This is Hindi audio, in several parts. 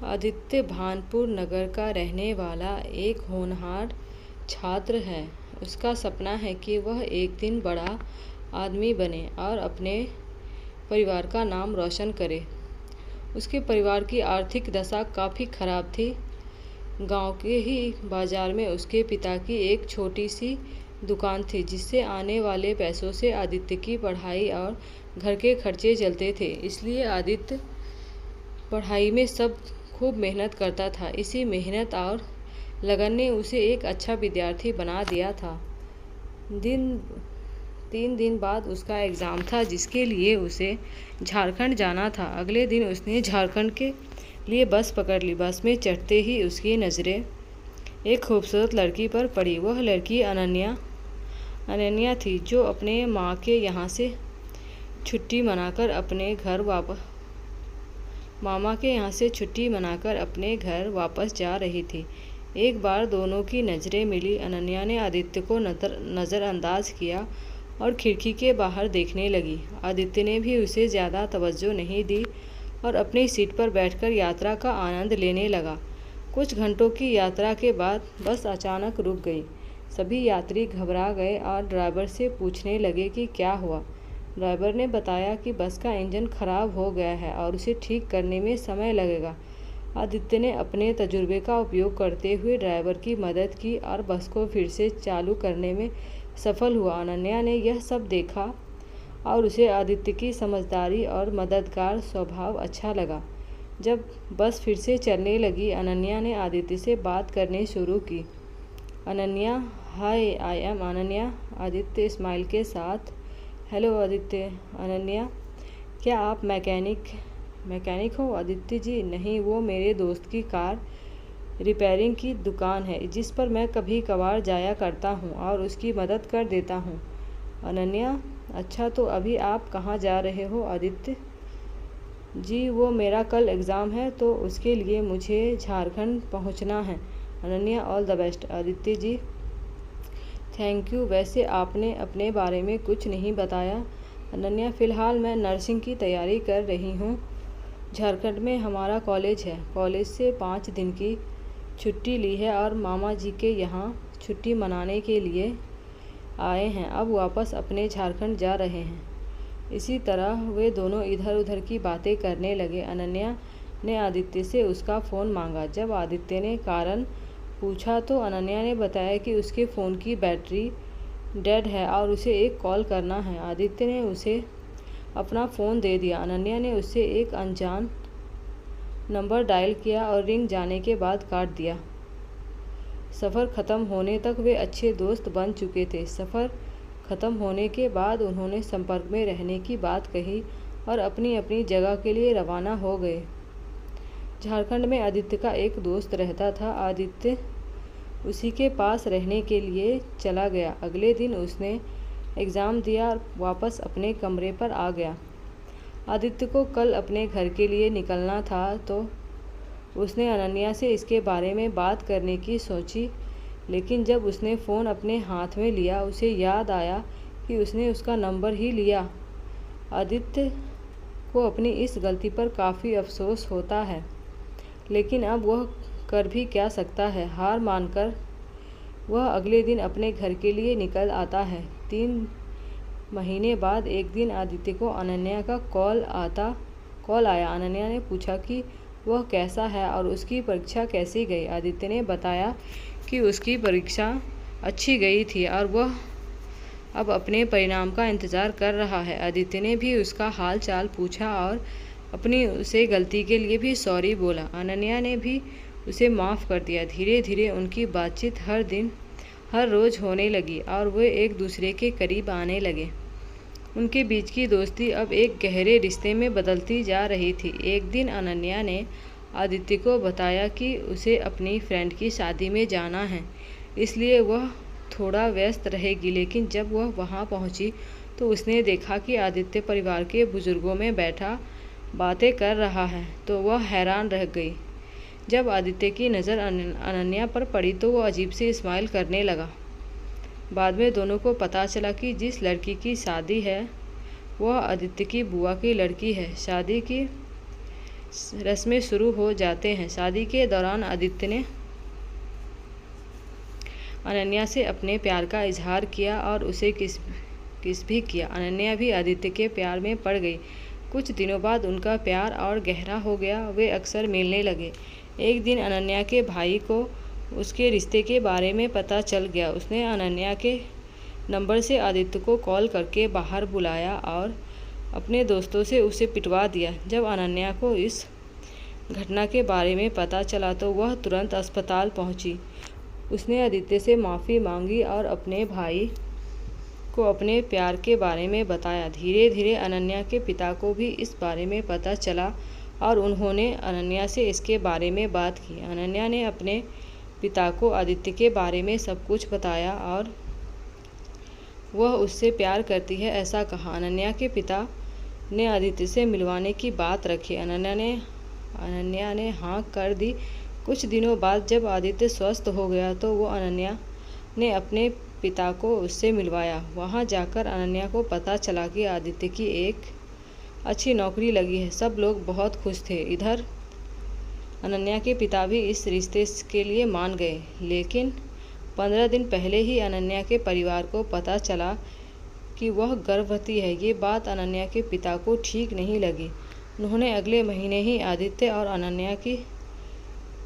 आदित्य भानपुर नगर का रहने वाला एक होनहार छात्र है। उसका सपना है कि वह एक दिन बड़ा आदमी बने और अपने परिवार का नाम रोशन करे। उसके परिवार की आर्थिक दशा काफ़ी खराब थी। गांव के ही बाजार में उसके पिता की एक छोटी सी दुकान थी, जिससे आने वाले पैसों से आदित्य की पढ़ाई और घर के खर्चे चलते थे। इसलिए आदित्य पढ़ाई में सब खूब मेहनत करता था। इसी मेहनत और लगन ने उसे एक अच्छा विद्यार्थी बना दिया था। 3 दिन बाद उसका एग्ज़ाम था, जिसके लिए उसे झारखंड जाना था। अगले दिन उसने झारखंड के लिए बस पकड़ ली। बस में चढ़ते ही उसकी नज़रें एक खूबसूरत लड़की पर पड़ी। वह लड़की अनन्या थी, जो अपने माँ के यहाँ से छुट्टी मनाकर अपने घर वापस जा रही थी। एक बार दोनों की नज़रें मिली। अनन्या ने आदित्य को नज़रअंदाज किया और खिड़की के बाहर देखने लगी। आदित्य ने भी उसे ज़्यादा तवज्जो नहीं दी और अपनी सीट पर बैठकर यात्रा का आनंद लेने लगा। कुछ घंटों की यात्रा के बाद बस अचानक रुक गई। सभी यात्री घबरा गए और ड्राइवर से पूछने लगे कि क्या हुआ। ड्राइवर ने बताया कि बस का इंजन खराब हो गया है और उसे ठीक करने में समय लगेगा। आदित्य ने अपने तजुर्बे का उपयोग करते हुए ड्राइवर की मदद की और बस को फिर से चालू करने में सफल हुआ। अनन्या ने यह सब देखा और उसे आदित्य की समझदारी और मददगार स्वभाव अच्छा लगा। जब बस फिर से चलने लगी, अनन्या ने आदित्य से बात करनी शुरू की। Ananya, hi, I am Ananya. Aditya smile के साथ, हेलो आदित्य। अनन्या, क्या आप मैकेनिक हो? आदित्य जी, नहीं, वो मेरे दोस्त की कार रिपेयरिंग की दुकान है, जिस पर मैं कभी कभार जाया करता हूँ और उसकी मदद कर देता हूँ। अनन्या, अच्छा, तो अभी आप कहाँ जा रहे हो? आदित्य जी, वो मेरा कल एग्ज़ाम है, तो उसके लिए मुझे झारखंड पहुँचना है। Ananya, all the best. Aditya ji, thank you. वैसे आपने अपने बारे में कुछ नहीं बताया। अनन्या, फ़िलहाल मैं नर्सिंग की तैयारी कर रही हूँ। झारखंड में हमारा कॉलेज है। कॉलेज से 5 दिन की छुट्टी ली है और मामा जी के यहाँ छुट्टी मनाने के लिए आए हैं। अब वापस अपने झारखंड जा रहे हैं। इसी तरह वे दोनों इधर उधर की बातें करने लगे। अनन्या ने आदित्य से उसका फ़ोन मांगा। जब आदित्य ने कारण पूछा तो अनन्या ने बताया कि उसके फ़ोन की बैटरी डेड है और उसे एक कॉल करना है। आदित्य ने उसे अपना फ़ोन दे दिया। अनन्या ने उससे एक अनजान नंबर डायल किया और रिंग जाने के बाद काट दिया। सफ़र ख़त्म होने तक वे अच्छे दोस्त बन चुके थे। सफ़र ख़त्म होने के बाद उन्होंने संपर्क में रहने की बात कही और अपनी अपनी जगह के लिए रवाना हो गए। झारखंड में आदित्य का एक दोस्त रहता था। आदित्य उसी के पास रहने के लिए चला गया। अगले दिन उसने एग्ज़ाम दिया और वापस अपने कमरे पर आ गया। आदित्य को कल अपने घर के लिए निकलना था, तो उसने अनन्या से इसके बारे में बात करने की सोची, लेकिन जब उसने फ़ोन अपने हाथ में लिया, उसे याद आया कि उसने उसका नंबर ही लिया। आदित्य को अपनी इस गलती पर काफ़ी अफसोस होता है, लेकिन अब वह कर भी क्या सकता है। हार मानकर वह अगले दिन अपने घर के लिए निकल आता है। 3 महीने बाद एक दिन आदित्य को अनन्या का कॉल आया। अनन्या ने पूछा कि वह कैसा है और उसकी परीक्षा कैसी गई। आदित्य ने बताया कि उसकी परीक्षा अच्छी गई थी और वह अब अपने परिणाम का इंतज़ार कर रहा है। आदित्य ने भी उसका हाल चाल पूछा और अपनी उसे गलती के लिए भी सॉरी बोला। अनन्या ने भी उसे माफ़ कर दिया। धीरे धीरे उनकी बातचीत हर रोज़ होने लगी और वे एक दूसरे के करीब आने लगे। उनके बीच की दोस्ती अब एक गहरे रिश्ते में बदलती जा रही थी। एक दिन अनन्या ने आदित्य को बताया कि उसे अपनी फ्रेंड की शादी में जाना है, इसलिए वह थोड़ा व्यस्त रहेगी। लेकिन जब वह वहां पहुंची तो उसने देखा कि आदित्य परिवार के बुजुर्गों में बैठा बातें कर रहा है, तो वह हैरान रह गई। जब आदित्य की नज़र अनन्या पर पड़ी तो वह अजीब सी स्माइल करने लगा। बाद में दोनों को पता चला कि जिस लड़की की शादी है वह आदित्य की बुआ की लड़की है। शादी की रस्में शुरू हो जाते हैं। शादी के दौरान आदित्य ने अनन्या से अपने प्यार का इजहार किया और उसे किस भी किया। अनन्या भी आदित्य के प्यार में पड़ गई। कुछ दिनों बाद उनका प्यार और गहरा हो गया। वे अक्सर मिलने लगे। एक दिन अनन्या के भाई को उसके रिश्ते के बारे में पता चल गया। उसने अनन्या के नंबर से आदित्य को कॉल करके बाहर बुलाया और अपने दोस्तों से उसे पिटवा दिया। जब अनन्या को इस घटना के बारे में पता चला तो वह तुरंत अस्पताल पहुंची। उसने आदित्य से माफ़ी मांगी और अपने भाई को अपने प्यार के बारे में बताया। धीरे धीरे अनन्या के पिता को भी इस बारे में पता चला और उन्होंने अनन्या से इसके बारे में बात की। अनन्या ने अपने पिता को आदित्य के बारे में सब कुछ बताया और वह उससे प्यार करती है ऐसा कहा। अनन्या के पिता ने आदित्य से मिलवाने की बात रखी। अनन्या ने हाँ कर दी। कुछ दिनों बाद जब आदित्य स्वस्थ हो गया तो वो अनन्या ने अपने पिता को उससे मिलवाया। वहाँ जाकर अनन्या को पता चला कि आदित्य की एक अच्छी नौकरी लगी है। सब लोग बहुत खुश थे। इधर अनन्या के पिता भी इस रिश्ते के लिए मान गए। लेकिन 15 दिन पहले ही अनन्या के परिवार को पता चला कि वह गर्भवती है। ये बात अनन्या के पिता को ठीक नहीं लगी। उन्होंने अगले महीने ही आदित्य और अनन्या की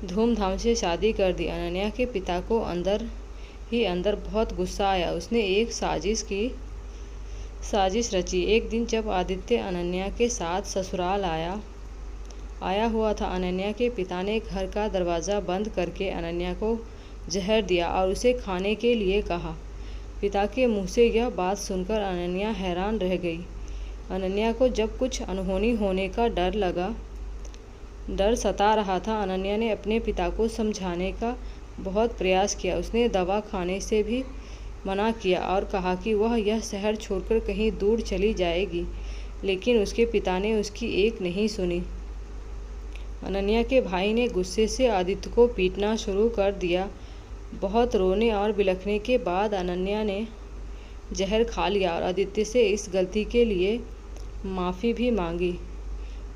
धूमधाम से शादी कर दी। अनन्या के पिता को अंदर ही अंदर बहुत गुस्सा आया। उसने एक साजिश रची। एक दिन जब आदित्य अनन्या के साथ ससुराल आया हुआ था, अनन्या के पिता ने घर का दरवाज़ा बंद करके अनन्या को जहर दिया और उसे खाने के लिए कहा। पिता के मुंह से यह बात सुनकर अनन्या हैरान रह गई। अनन्या को जब कुछ अनहोनी होने का डर सता रहा था। अनन्या ने अपने पिता को समझाने का बहुत प्रयास किया। उसने दवा खाने से भी मना किया और कहा कि वह यह शहर छोड़कर कहीं दूर चली जाएगी, लेकिन उसके पिता ने उसकी एक नहीं सुनी। अनन्या के भाई ने गुस्से से आदित्य को पीटना शुरू कर दिया। बहुत रोने और बिलखने के बाद अनन्या ने जहर खा लिया और आदित्य से इस गलती के लिए माफ़ी भी मांगी।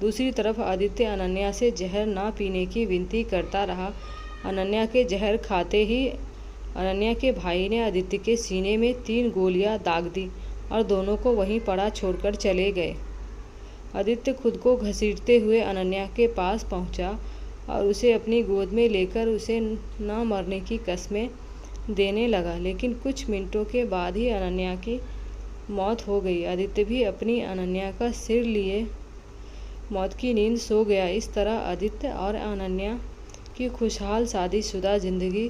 दूसरी तरफ आदित्य अनन्या से जहर ना पीने की विनती करता रहा। अनन्या के जहर खाते ही अनन्या के भाई ने आदित्य के सीने में 3 गोलियां दाग दी और दोनों को वहीं पड़ा छोड़कर चले गए। आदित्य खुद को घसीटते हुए अनन्या के पास पहुंचा और उसे अपनी गोद में लेकर उसे न मरने की कस्में देने लगा। लेकिन कुछ मिनटों के बाद ही अनन्या की मौत हो गई। आदित्य भी अपनी अनन्या का सिर लिए मौत की नींद सो गया। इस तरह आदित्य और अनन्या की खुशहाल शादीशुदा जिंदगी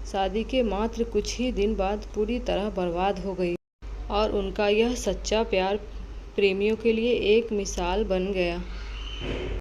शादी के मात्र कुछ ही दिन बाद पूरी तरह बर्बाद हो गई और उनका यह सच्चा प्यार प्रेमियों के लिए एक मिसाल बन गया।